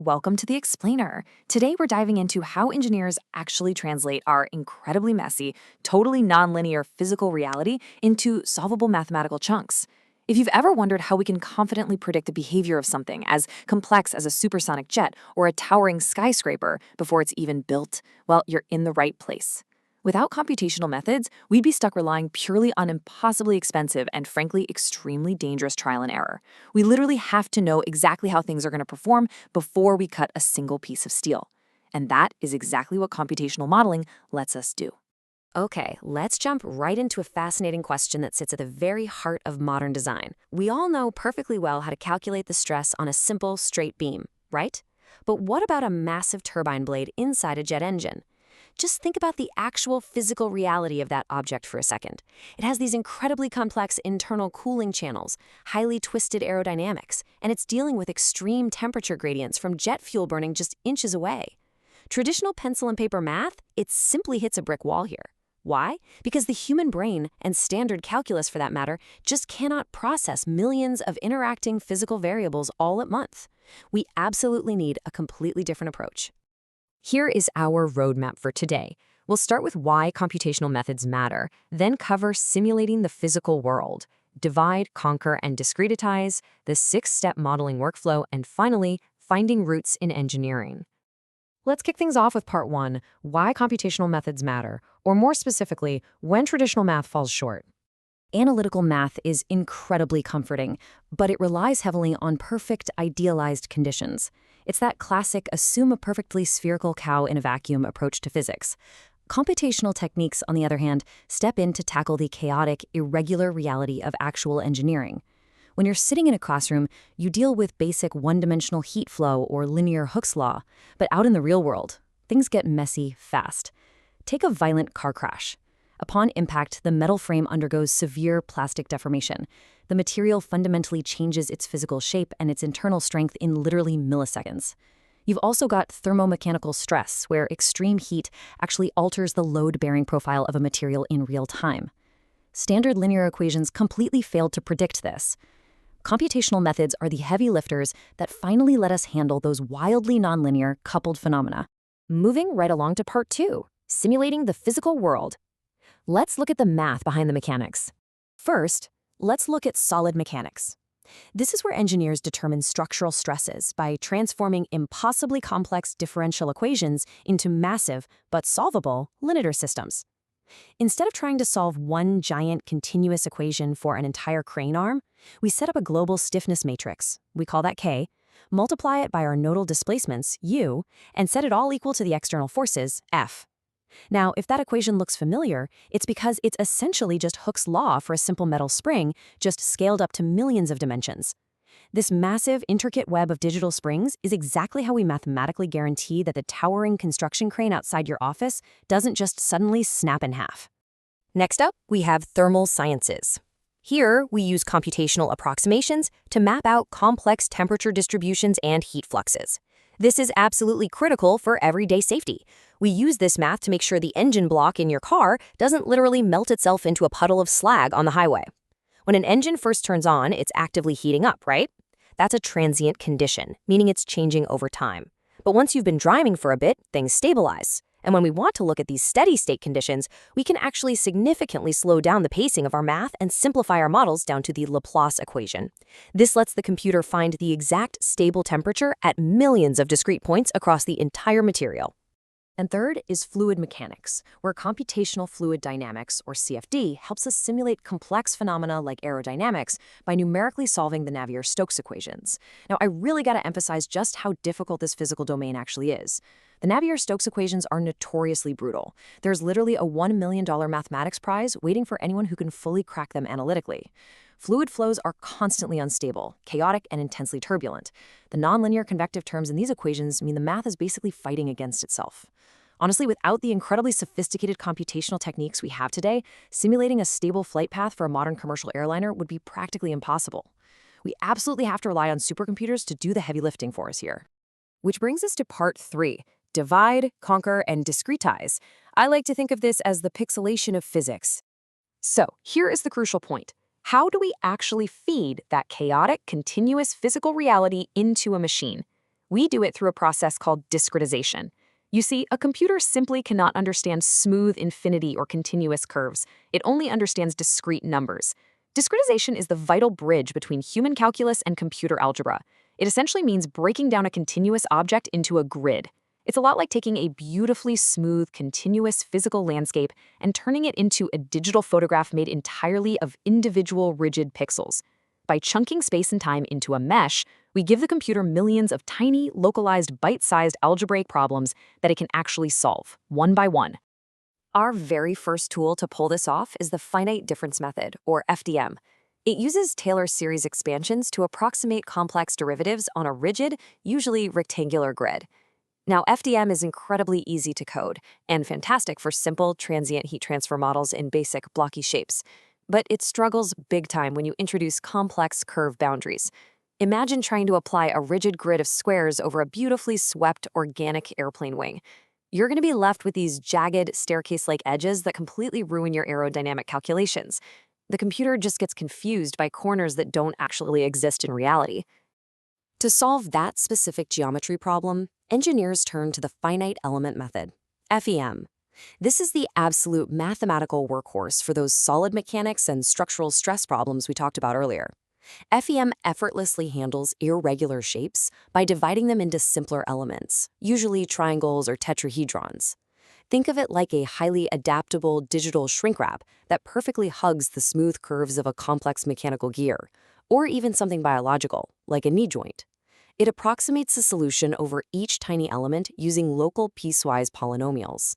Welcome to the Explainer. Today we're diving into how engineers actually translate our incredibly messy, totally nonlinear physical reality into solvable mathematical chunks. If you've ever wondered how we can confidently predict the behavior of something as complex as a supersonic jet or a towering skyscraper before it's even built, well, you're in the right place. Without computational methods, we'd be stuck relying purely on impossibly expensive and frankly extremely dangerous trial and error. We literally have to know exactly how things are going to perform before we cut a single piece of steel. And that is exactly what computational modeling lets us do. Okay, let's jump right into a fascinating question that sits at the very heart of modern design. We all know perfectly well how to calculate the stress on a simple, straight beam, right? But what about a massive turbine blade inside a jet engine? Just think about the actual physical reality of that object for a second. It has these incredibly complex internal cooling channels, highly twisted aerodynamics, and it's dealing with extreme temperature gradients from jet fuel burning just inches away. Traditional pencil and paper math, it simply hits a brick wall here. Why? Because the human brain, and standard calculus for that matter, just cannot process millions of interacting physical variables all at once. We absolutely need a completely different approach. Here is our roadmap for today. We'll start with why computational methods matter, then cover simulating the physical world, divide, conquer, and discretize, the 6-step modeling workflow, and finally, finding roots in engineering. Let's kick things off with part 1, why computational methods matter, or more specifically, when traditional math falls short. Analytical math is incredibly comforting, but it relies heavily on perfect, idealized conditions. It's that classic assume a perfectly spherical cow in a vacuum approach to physics. Computational techniques, on the other hand, step in to tackle the chaotic, irregular reality of actual engineering. When you're sitting in a classroom, you deal with basic one-dimensional heat flow or linear Hooke's law, but out in the real world, things get messy fast. Take a violent car crash. Upon impact, the metal frame undergoes severe plastic deformation. The material fundamentally changes its physical shape and its internal strength in literally milliseconds. You've also got thermomechanical stress, where extreme heat actually alters the load-bearing profile of a material in real time. Standard linear equations completely failed to predict this. Computational methods are the heavy lifters that finally let us handle those wildly nonlinear coupled phenomena. Moving right along to part 2, simulating the physical world. Let's look at the math behind the mechanics. First, let's look at solid mechanics. This is where engineers determine structural stresses by transforming impossibly complex differential equations into massive, but solvable, linear systems. Instead of trying to solve one giant continuous equation for an entire crane arm, we set up a global stiffness matrix, we call that K, multiply it by our nodal displacements, U, and set it all equal to the external forces, F. Now, if that equation looks familiar, it's because it's essentially just Hooke's law for a simple metal spring, just scaled up to millions of dimensions. This massive, intricate web of digital springs is exactly how we mathematically guarantee that the towering construction crane outside your office doesn't just suddenly snap in half. Next up, we have thermal sciences. Here, we use computational approximations to map out complex temperature distributions and heat fluxes. This is absolutely critical for everyday safety. We use this math to make sure the engine block in your car doesn't literally melt itself into a puddle of slag on the highway. When an engine first turns on, it's actively heating up, right? That's a transient condition, meaning it's changing over time. But once you've been driving for a bit, things stabilize. And when we want to look at these steady-state conditions, we can actually significantly slow down the pacing of our math and simplify our models down to the Laplace equation. This lets the computer find the exact stable temperature at millions of discrete points across the entire material. And third is fluid mechanics, where computational fluid dynamics, or CFD, helps us simulate complex phenomena like aerodynamics by numerically solving the Navier-Stokes equations. Now, I really got to emphasize just how difficult this physical domain actually is. The Navier-Stokes equations are notoriously brutal. There's literally a $1 million mathematics prize waiting for anyone who can fully crack them analytically. Fluid flows are constantly unstable, chaotic, and intensely turbulent. The nonlinear convective terms in these equations mean the math is basically fighting against itself. Honestly, without the incredibly sophisticated computational techniques we have today, simulating a stable flight path for a modern commercial airliner would be practically impossible. We absolutely have to rely on supercomputers to do the heavy lifting for us here. Which brings us to part 3, divide, conquer, and discretize. I like to think of this as the pixelation of physics. So, here is the crucial point. How do we actually feed that chaotic, continuous physical reality into a machine? We do it through a process called discretization. You see, a computer simply cannot understand smooth infinity or continuous curves. It only understands discrete numbers. Discretization is the vital bridge between human calculus and computer algebra. It essentially means breaking down a continuous object into a grid. It's a lot like taking a beautifully smooth, continuous physical landscape and turning it into a digital photograph made entirely of individual rigid pixels. By chunking space and time into a mesh, we give the computer millions of tiny, localized, bite-sized algebraic problems that it can actually solve, one by one. Our very first tool to pull this off is the finite difference method, or FDM. It uses Taylor series expansions to approximate complex derivatives on a rigid, usually rectangular grid. Now, FDM is incredibly easy to code and fantastic for simple, transient heat transfer models in basic, blocky shapes. But it struggles big time when you introduce complex curve boundaries. Imagine trying to apply a rigid grid of squares over a beautifully swept organic airplane wing. You're going to be left with these jagged, staircase-like edges that completely ruin your aerodynamic calculations. The computer just gets confused by corners that don't actually exist in reality. To solve that specific geometry problem, engineers turn to the finite element method, FEM. This is the absolute mathematical workhorse for those solid mechanics and structural stress problems we talked about earlier. FEM effortlessly handles irregular shapes by dividing them into simpler elements, usually triangles or tetrahedrons. Think of it like a highly adaptable digital shrink wrap that perfectly hugs the smooth curves of a complex mechanical gear, or even something biological, like a knee joint. It approximates the solution over each tiny element using local piecewise polynomials.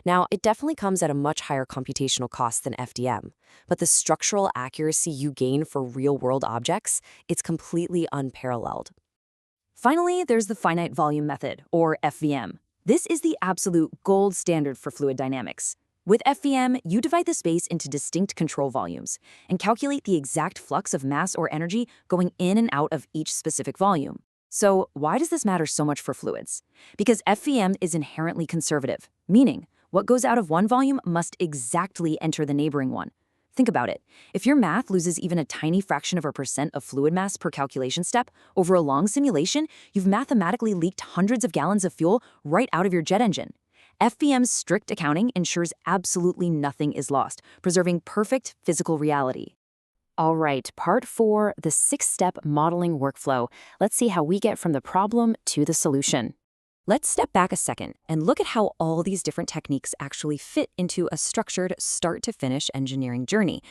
Now, it definitely comes at a much higher computational cost than FDM, but the structural accuracy you gain for real-world objects, it's completely unparalleled. Finally, there's the finite volume method, or FVM. This is the absolute gold standard for fluid dynamics. With FVM, you divide the space into distinct control volumes and calculate the exact flux of mass or energy going in and out of each specific volume. So, why does this matter so much for fluids? Because FVM is inherently conservative, meaning what goes out of one volume must exactly enter the neighboring one. Think about it. If your math loses even a tiny fraction of a percent of fluid mass per calculation step over a long simulation, you've mathematically leaked hundreds of gallons of fuel right out of your jet engine. FVM's strict accounting ensures absolutely nothing is lost, preserving perfect physical reality. All right, part 4, the 6-step modeling workflow. Let's see how we get from the problem to the solution. Let's step back a second and look at how all these different techniques actually fit into a structured start-to-finish engineering journey.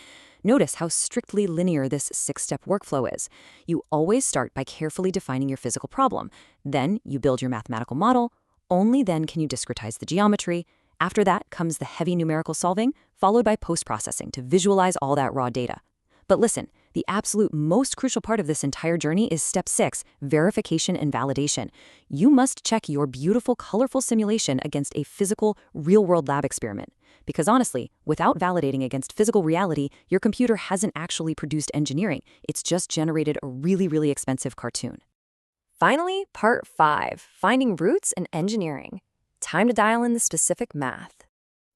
Notice how strictly linear this 6-step workflow is. You always start by carefully defining your physical problem. Then you build your mathematical model. Only then can you discretize the geometry. After that comes the heavy numerical solving, followed by post-processing to visualize all that raw data. But listen, the absolute most crucial part of this entire journey is step 6, verification and validation. You must check your beautiful, colorful simulation against a physical, real-world lab experiment. Because honestly, without validating against physical reality, your computer hasn't actually produced engineering. It's just generated a really, really expensive cartoon. Finally, part 5, finding roots in engineering. Time to dial in the specific math.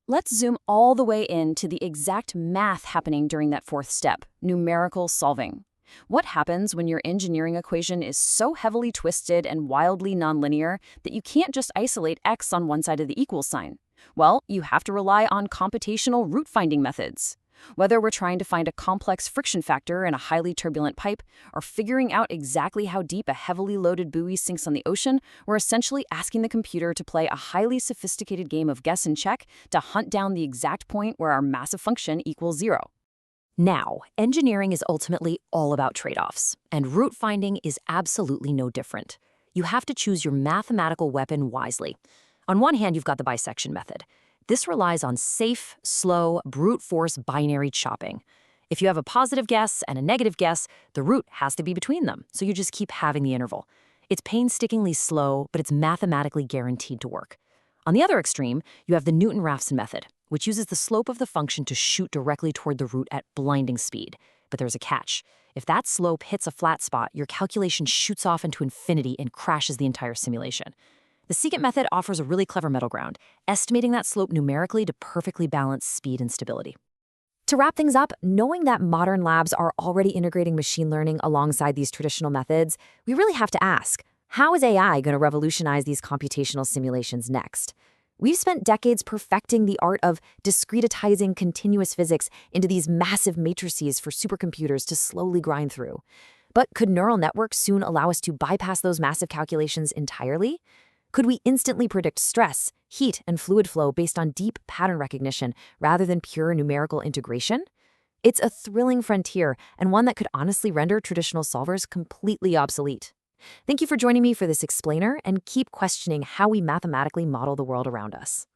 Let's zoom all the way into the exact math happening during that 4th step, numerical solving. What happens when your engineering equation is so heavily twisted and wildly nonlinear that you can't just isolate x on one side of the equal sign? Well, you have to rely on computational root-finding methods. Whether we're trying to find a complex friction factor in a highly turbulent pipe or figuring out exactly how deep a heavily loaded buoy sinks on the ocean, we're essentially asking the computer to play a highly sophisticated game of guess and check to hunt down the exact point where our massive function equals 0. Now, engineering is ultimately all about trade-offs, and root finding is absolutely no different. You have to choose your mathematical weapon wisely. On one hand, you've got the bisection method. This relies on safe, slow, brute force binary chopping. If you have a positive guess and a negative guess, the root has to be between them, so you just keep having the interval. It's painstakingly slow, but it's mathematically guaranteed to work. On the other extreme, you have the Newton-Raphson method, which uses the slope of the function to shoot directly toward the root at blinding speed. But there's a catch. If that slope hits a flat spot, your calculation shoots off into infinity and crashes the entire simulation. The secant method offers a really clever middle ground, estimating that slope numerically to perfectly balance speed and stability. To wrap things up, knowing that modern labs are already integrating machine learning alongside these traditional methods, we really have to ask, How is AI going to revolutionize these computational simulations next? We've spent decades perfecting the art of discretizing continuous physics into these massive matrices for supercomputers to slowly grind through. But could neural networks soon allow us to bypass those massive calculations entirely? Could we instantly predict stress, heat, and fluid flow based on deep pattern recognition rather than pure numerical integration? It's a thrilling frontier and one that could honestly render traditional solvers completely obsolete. Thank you for joining me for this explainer, and keep questioning how we mathematically model the world around us.